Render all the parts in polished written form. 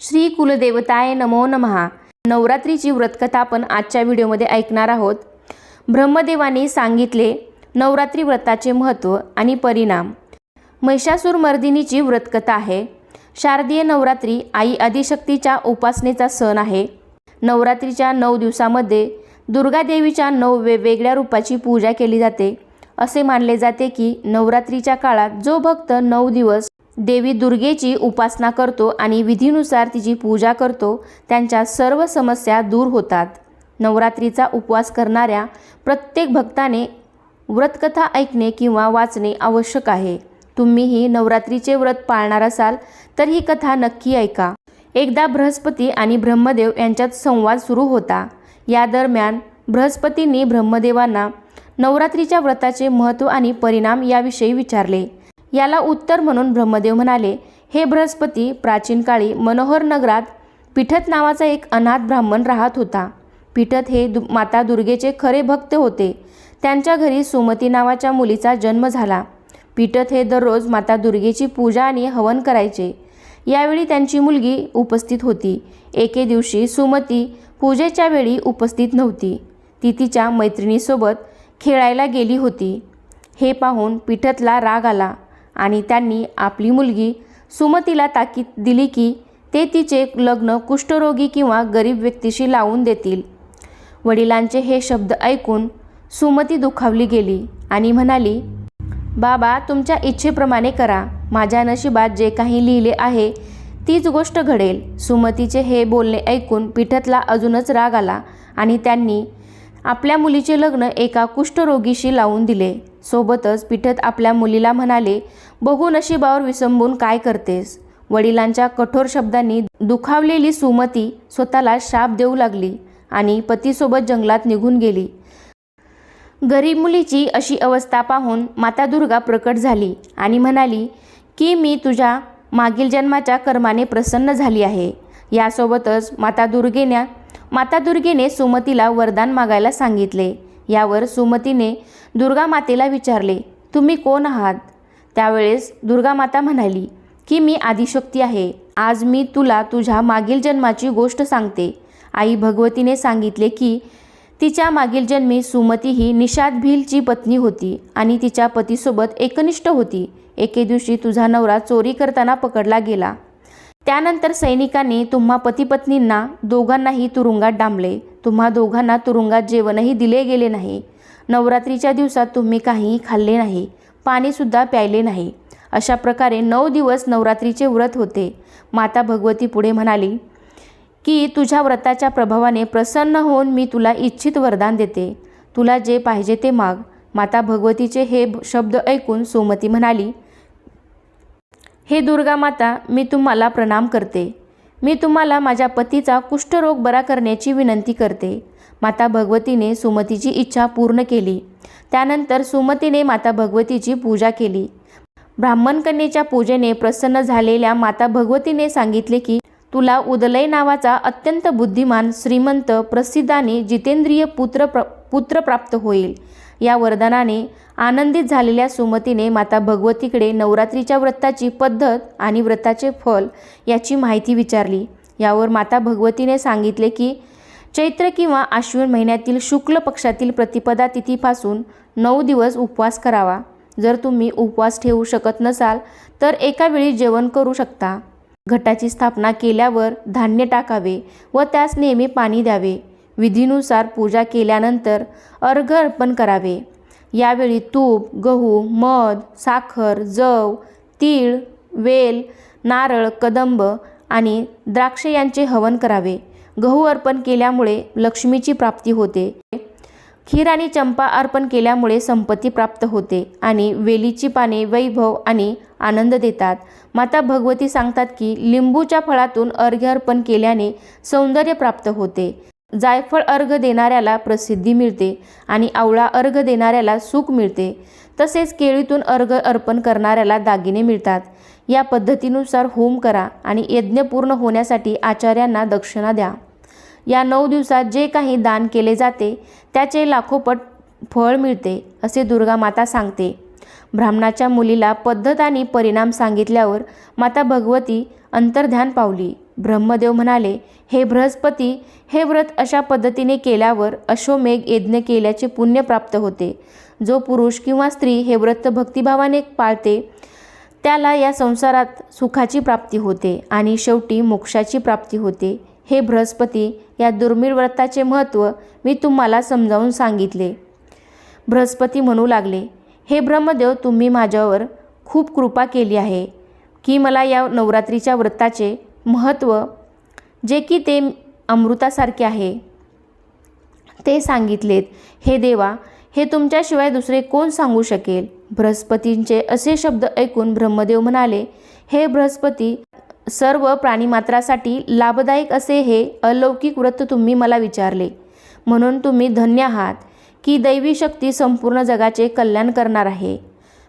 श्री कुलदेवताय नमो नमः। नवरात्रीची व्रतकथा आपण आजच्या व्हिडिओमध्ये ऐकणार आहोत। ब्रह्मदेवाने सांगितले नवरात्री व्रताचे महत्त्व आणि परिणाम। महिषासुर मर्दिनीची व्रतकथा आहे। शारदीय नवरात्री आई आदिशक्तीच्या उपासनेचा सण आहे। नवरात्रीच्या 9 दिवसांमध्ये दुर्गा देवीच्या 9 वेगवेगळ्या रूपाची पूजा केली जाते। असे मानले जाते की नवरात्रीच्या काळात जो भक्त 9 दिवस देवी दुर्गेची उपासना करतो आणि विधीनुसार तिची पूजा करतो त्यांच्या सर्व समस्या दूर होतात। नवरात्रीचा उपवास करणाऱ्या प्रत्येक भक्ताने व्रतकथा ऐकणे किंवा वाचणे आवश्यक आहे। तुम्हीही नवरात्रीचे व्रत पाळणार असाल तर ही कथा नक्की ऐका। एकदा बृहस्पती आणि ब्रह्मदेव यांच्यात संवाद सुरू होता। या दरम्यान बृहस्पतींनी ब्रह्मदेवांना नवरात्रीच्या व्रताचे महत्त्व आणि परिणाम याविषयी विचारले। याला उत्तर म्हणून ब्रह्मदेव म्हणाले, हे बृहस्पती, प्राचीन काळी मनोहर नगरात पिठत नावाचा एक अनाथ ब्राह्मण राहत होता। पिठत हे माता दुर्गेचे खरे भक्त होते। त्यांच्या घरी सुमती नावाच्या मुलीचा जन्म झाला। पिठत हे दररोज माता दुर्गेची पूजा आणि हवन करायचे। यावेळी त्यांची मुलगी उपस्थित होती। एके दिवशी सुमती पूजेच्या वेळी उपस्थित नव्हती। ती तिच्या मैत्रिणीसोबत खेळायला गेली होती। हे पाहून पिठतला राग आला आणि त्यांनी आपली मुलगी सुमतीला ताकीद दिली की ते तिचे लग्न कुष्ठरोगी किंवा गरीब व्यक्तीशी लावून देतील। वडिलांचे हे शब्द ऐकून सुमती दुखावली गेली आणि म्हणाली, बाबा, तुमच्या इच्छेप्रमाणे करा। माझ्या नशिबात जे काही लिहिले आहे तीच गोष्ट घडेल। सुमतीचे हे बोलणे ऐकून पिठतला अजूनच राग आला आणि त्यांनी आपल्या मुलीचे लग्न एका कुष्ठरोगीशी लावून दिले। सोबतच पिठत आपल्या मुलीला म्हणाले, बघू नशिबावर विसंबून काय करतेस। वडिलांच्या कठोर शब्दांनी दुखावलेली सुमती स्वतःला शाप देऊ लागली आणि पतीसोबत जंगलात निघून गेली। गरीब मुलीची अशी अवस्था पाहून माता दुर्गा प्रकट झाली आणि म्हणाली की मी तुझ्या मागील जन्माच्या कर्माने प्रसन्न झाली आहे। यासोबतच माता दुर्गेने सुमतीला वरदान मागायला सांगितले। यावर सुमतीने दुर्गा मातेला विचारले, तुम्ही कोण आहात? त्यावेळेस दुर्गा माता म्हणाली की मी आदिशक्ती आहे। आज मी तुला तुझ्या मागील जन्माची गोष्ट सांगते। आई भगवतीने सांगितले की तिच्या मागील जन्मी सुमती ही निषाद भीलची पत्नी होती आणि तिच्या पतीसोबत एकनिष्ठ होती। एके दिवशी तुझा नवरा चोरी करताना पकडला गेला। त्यानंतर सैनिकांनी तुम्हा पतीपत्नींना दोघांनाही तुरुंगात डांबले। तुम्हा दोघांना तुरुंगात जेवणही दिले गेले नाही। नवरात्रीच्या दिवसात तुम्ही काहीही खाल्ले नाही, पाणीसुद्धा प्यायले नाही। अशा प्रकारे 9 दिवस नवरात्रीचे व्रत होते। माता भगवती पुढे म्हणाली की तुझ्या व्रताच्या प्रभावाने प्रसन्न होऊन मी तुला इच्छित वरदान देते। तुला जे पाहिजे ते माग। माता भगवतीचे हे शब्द ऐकून सुमती म्हणाली, हे दुर्गा माता, मी तुम्हाला प्रणाम करते। मी तुम्हाला माझ्या पतीचा कुष्ठरोग बरा करण्याची विनंती करते। माता भगवतीने सुमतीची इच्छा पूर्ण केली। त्यानंतर सुमतीने माता भगवतीची पूजा केली। ब्राह्मण कन्येच्या पूजेने प्रसन्न झालेल्या माता भगवतीने सांगितले की तुला उदलय नावाचा अत्यंत बुद्धिमान, श्रीमंत, प्रसिद्ध आणि जितेंद्रिय पुत्र प्राप्त होईल। या वरदानाने आनंदित झालेल्या सुमतीने माता भगवतीकडे नवरात्रीच्या व्रताची पद्धत आणि व्रताचे फल याची माहिती विचारली। यावर माता भगवतीने सांगितले की चैत्र किंवा आश्विन महिन्यातील शुक्ल पक्षातील प्रतिपदा तिथीपासून 9 दिवस उपवास करावा। जर तुम्ही उपवास ठेवू शकत नसाल तर एका वेळी जेवण करू शकता। घटाची स्थापना केल्यावर धान्य टाकावे व त्यास नेहमी पाणी द्यावे। विधीनुसार पूजा केल्यानंतर अर्घ्य अर्पण करावे। यावेळी तूप, गहू, मध, साखर, जव, तीळ, वेल, नारळ, कदंब आणि द्राक्ष यांचे हवन करावे। गहू अर्पण केल्यामुळे लक्ष्मीची प्राप्ती होते। खीर आणि चंपा अर्पण केल्यामुळे संपत्ती प्राप्त होते आणि वेलीची पाने वैभव आणि आनंद देतात। माता भगवती सांगतात की लिंबूच्या फळातून अर्घ्य अर्पण केल्याने सौंदर्य प्राप्त होते। जायफळ अर्घ्य देणाऱ्याला प्रसिद्धी मिळते आणि आवळा अर्घ्य देणाऱ्याला सुख मिळते। तसेच केळीतून अर्घ्य अर्पण करणाऱ्याला दागिने मिळतात। या पद्धतीनुसार होम करा आणि यज्ञ पूर्ण होण्यासाठी आचार्यांना दक्षिणा द्या। या 9 दिवसात जे काही दान केले जाते त्याचे लाखोपट फळ मिळते, असे दुर्गा माता सांगते। ब्राह्मणाच्या मुलीला पद्धत आणि परिणाम सांगितल्यावर माता भगवती अंतर्ध्यान पावली। ब्रह्मदेव म्हणाले, हे बृहस्पती, हे व्रत अशा पद्धतीने केल्यावर अश्वमेघ यज्ञ केल्याचे पुण्य प्राप्त होते. जो पुरुष किंवा स्त्री हे व्रत भक्तिभावाने पाळते त्याला या संसारात सुखाची प्राप्ती होते आणि शेवटी मोक्षाची प्राप्ती होते. हे बृहस्पती, या दुर्मिळ व्रताचे महत्त्व मी तुम्हाला समजावून सांगितले. बृहस्पती म्हणू लागले, हे ब्रह्मदेव, तुम्ही माझ्यावर खूप कृपा केली आहे की मला या नवरात्रीच्या व्रताचे महत्त्व, जे की ते अमृतासारखे आहे, ते सांगितलेत. हे देवा, हे तुमच्याशिवाय दुसरे कोण सांगू शकेल? बृहस्पतींचे असे शब्द ऐकून ब्रह्मदेव म्हणाले, हे बृहस्पती, सर्व प्राणीमात्रासाठी लाभदायक असे हे अलौकिक व्रत तुम्ही मला विचारले, म्हणून तुम्ही धन्य आहात की दैवी शक्ती संपूर्ण जगाचे कल्याण करणार आहे.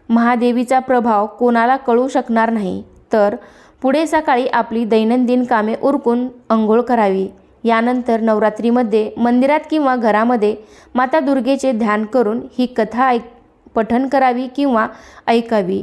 महादेवीचा प्रभाव कोणाला कळू शकणार नाही. तर पुढे सकाळी आपली दैनंदिन कामे उरकून अंघोळ करावी. यानंतर नवरात्रीमध्ये मंदिरात किंवा घरामध्ये माता दुर्गेचे ध्यान करून ही कथा पठण करावी किंवा ऐकावी.